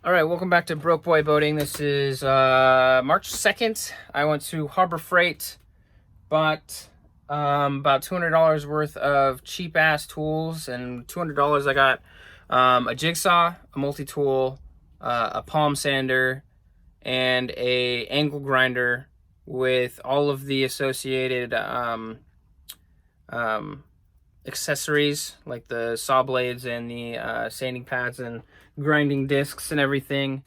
All right, welcome back to Broke Boy Boating. This is March 2nd. I went to Harbor Freight, bought about $200 worth of cheap-ass tools, and $200 I got a jigsaw, a multi-tool, a palm sander, and a angle grinder with all of the associated accessories like the saw blades and the sanding pads and grinding discs and everything.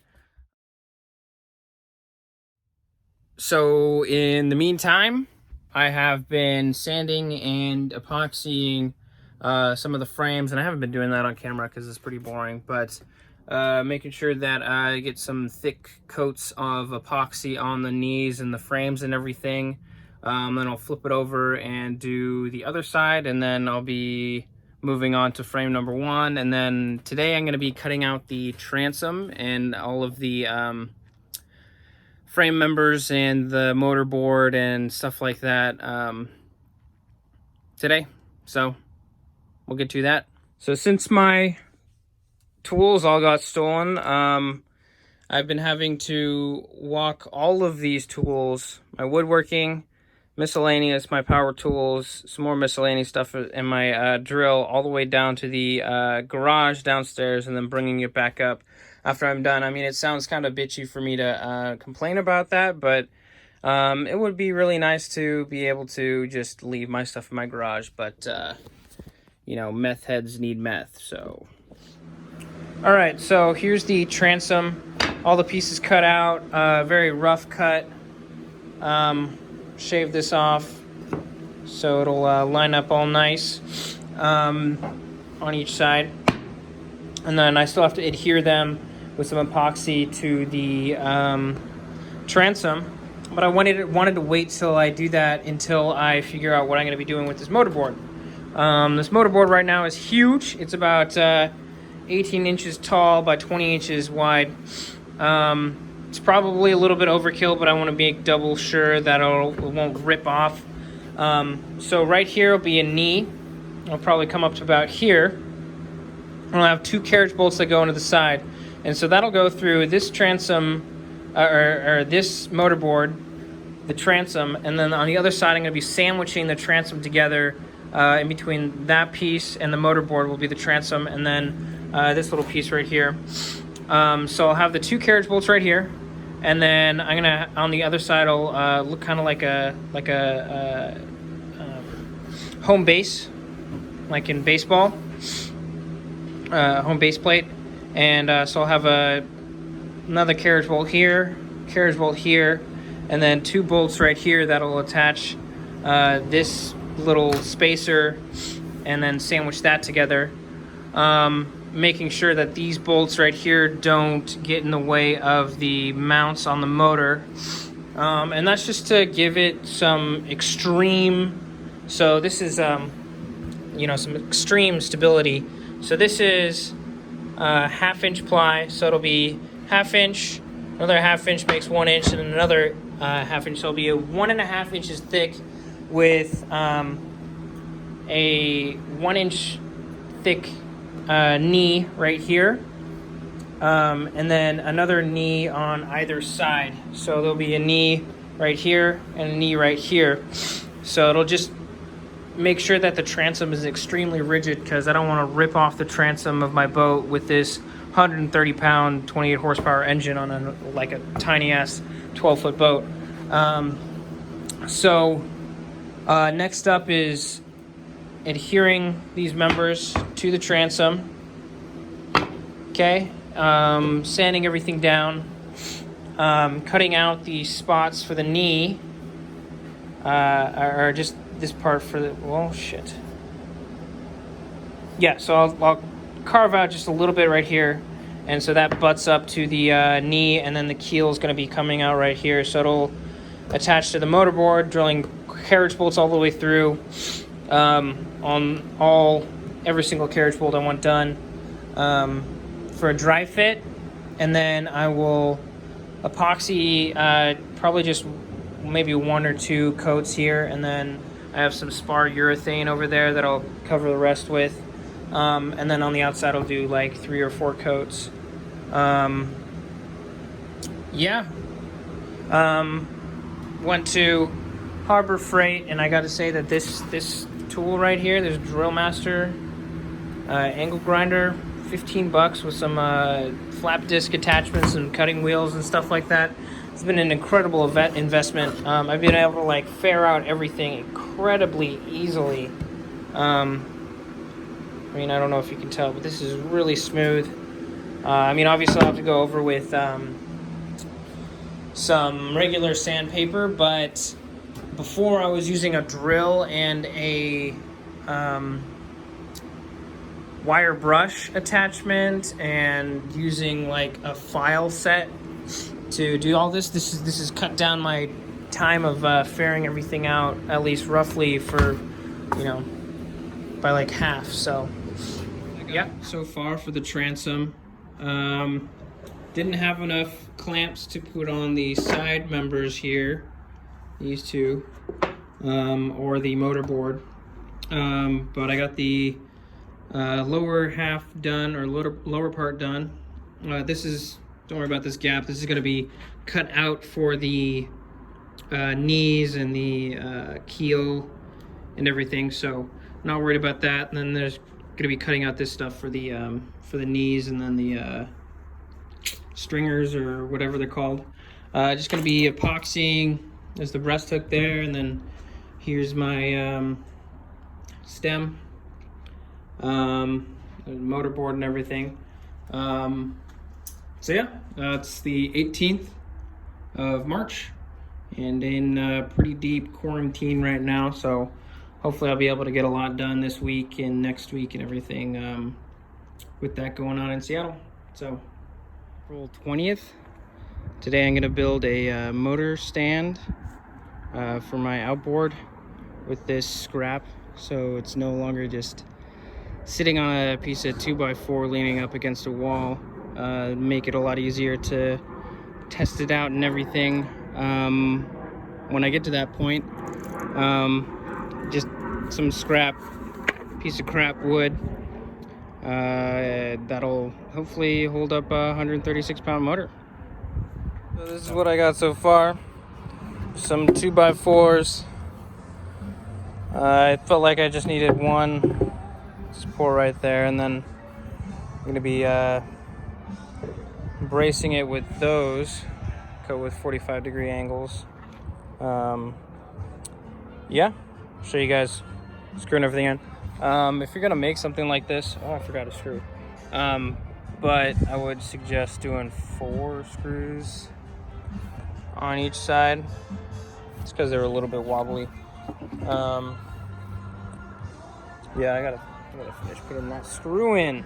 So in the meantime, I have been sanding and epoxying some of the frames, and I haven't been doing that on camera because it's pretty boring, but making sure that I get some thick coats of epoxy on the knees and the frames and everything. Then I'll flip it over and do the other side, and then I'll be moving on to frame number 1. And then today I'm going to be cutting out the transom and all of the frame members and the motor board and stuff like that today. So we'll get to that. So since my tools all got stolen, I've been having to walk all of these tools, my woodworking, miscellaneous, my power tools, some more miscellaneous stuff, and my drill, all the way down to the garage downstairs, and then bringing it back up after I'm done. I mean, it sounds kind of bitchy for me to complain about that, but it would be really nice to be able to just leave my stuff in my garage, but you know, meth heads need meth, so. All right, so here's the transom, all the pieces cut out, very rough cut. Shave this off so it'll line up all nice on each side, and then I still have to adhere them with some epoxy to the transom, but I wanted to wait till I do that until I figure out what I'm going to be doing with this motorboard. This motorboard right now is huge. It's about 18 inches tall by 20 inches wide. It's probably a little bit overkill, but I want to make double sure that it won't rip off. So right here will be a knee. It'll probably come up to about here. I'll have 2 carriage bolts that go into the side. And so that'll go through this transom, or this motorboard, the transom, and then on the other side I'm going to be sandwiching the transom together. In between that piece and the motorboard will be the transom, and then this little piece right here. So I'll have the 2 carriage bolts right here, and then I'm gonna, on the other side, I'll look kind of like a home base, like in baseball, home base plate. And so I'll have another carriage bolt here, and then 2 bolts right here that'll attach this little spacer, and then sandwich that together. Making sure that these bolts right here don't get in the way of the mounts on the motor, and that's just to give it some extreme, so this is you know, some extreme stability. So this is 1/2 inch ply, so it'll be 1/2 inch, another 1/2 inch makes 1 inch, and another 1/2 inch, so it'll be 1.5 inches thick with a 1 inch thick knee right here, and then another knee on either side. So there'll be a knee right here and a knee right here. So it'll just make sure that the transom is extremely rigid, because I don't want to rip off the transom of my boat with this 130 pound 28 horsepower engine on like a tiny ass 12-foot boat. Next up is adhering these members to the transom. Okay, sanding everything down, cutting out the spots for the knee, or just this part for the, well, shit. Yeah, so I'll carve out just a little bit right here, and so that butts up to the knee, and then the keel is going to be coming out right here, so it'll attach to the motorboard, drilling carriage bolts all the way through. On every single carriage bolt I want done for a dry fit, and then I will epoxy probably just maybe 1 or 2 coats here, and then I have some spar urethane over there that I'll cover the rest with. And then on the outside I'll do like 3 or 4 coats. yeah, went to Harbor Freight, and I got to say that this tool right here, this Drill Master angle grinder, $15 with some flap disc attachments and cutting wheels and stuff like that. It's been an incredible investment. I've been able to like fare out everything incredibly easily. I mean, I don't know if you can tell, but this is really smooth. I mean, obviously I'll have to go over with some regular sandpaper, but before I was using a drill and a wire brush attachment and using like a file set to do all this. This is cut down my time of fairing everything out, at least roughly, for, you know, by like half. So yeah, so far for the transom. Didn't have enough clamps to put on the side members here, these two, or the motor board, but I got the lower half done, or lower part done. This is, don't worry about this gap, this is going to be cut out for the knees and the keel and everything, so not worried about that. And then there's going to be cutting out this stuff for the knees, and then the stringers, or whatever they're called. Just going to be epoxying. There's the breast hook there, and then here's my stem, the motor board and everything. So yeah, it's the 18th of March, and in pretty deep quarantine right now, so hopefully I'll be able to get a lot done this week and next week and everything, with that going on in Seattle. So April 20th, today I'm going to build a motor stand for my outboard with this scrap, so it's no longer just sitting on a piece of 2x4 leaning up against a wall. Make it a lot easier to test it out and everything. When I get to that point, just some piece of crap wood, that'll hopefully hold up a 136-pound motor. So this is what I got so far. Some 2x4s. I felt like I just needed one. Just pour right there, and then I'm gonna be bracing it with those, cut with 45-degree angles. Yeah, I'll show you guys screwing everything in. If you're gonna make something like this, oh, I forgot a screw. But I would suggest doing 4 screws on each side. It's because they're a little bit wobbly. Yeah, I gotta finish putting that screw in.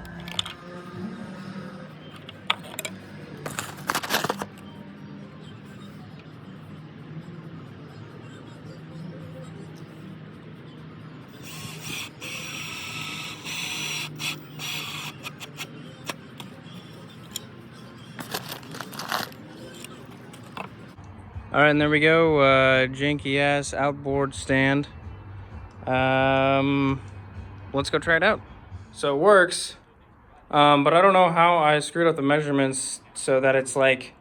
All right, and there we go. Janky ass outboard stand. Let's go try it out. So it works, but I don't know how I screwed up the measurements so that it's like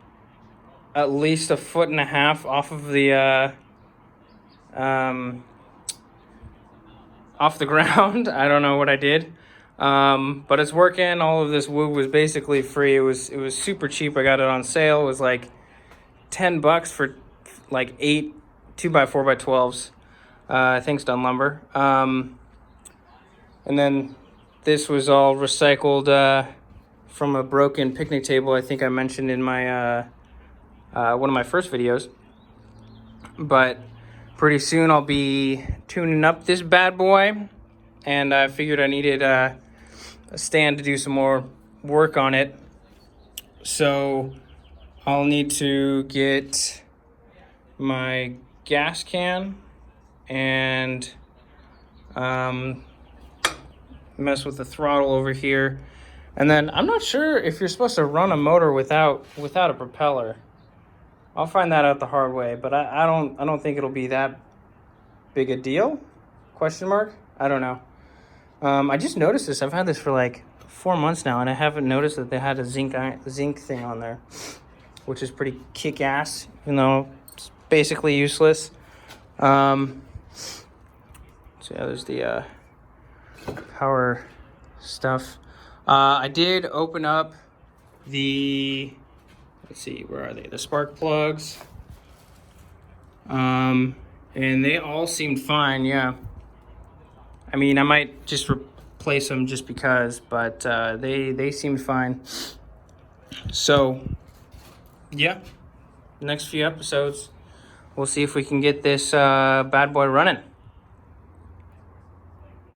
at least 1.5 feet off of the off the ground. I don't know what I did, but it's working. All of this wood was basically free. It was super cheap. I got it on sale. It was like $10 for like 8 2x4x12s. Thanks, Dun Lumber. And then this was all recycled from a broken picnic table I think I mentioned in my one of my first videos. But pretty soon I'll be tuning up this bad boy, and I figured I needed a stand to do some more work on it. So I'll need to get my gas can and mess with the throttle over here. And then I'm not sure if you're supposed to run a motor without a propeller. I'll find that out the hard way, but I don't think it'll be that big a deal? Question mark? I don't know. I just noticed this. I've had this for like 4 months now, and I haven't noticed that they had a zinc thing on there. which is pretty kick-ass, even though it's basically useless. So yeah, there's the power stuff. I did open up the, let's see, where are they? The spark plugs. And they all seemed fine, yeah. I mean, I might just replace them just because, but they seemed fine. So, yeah, next few episodes, we'll see if we can get this bad boy running.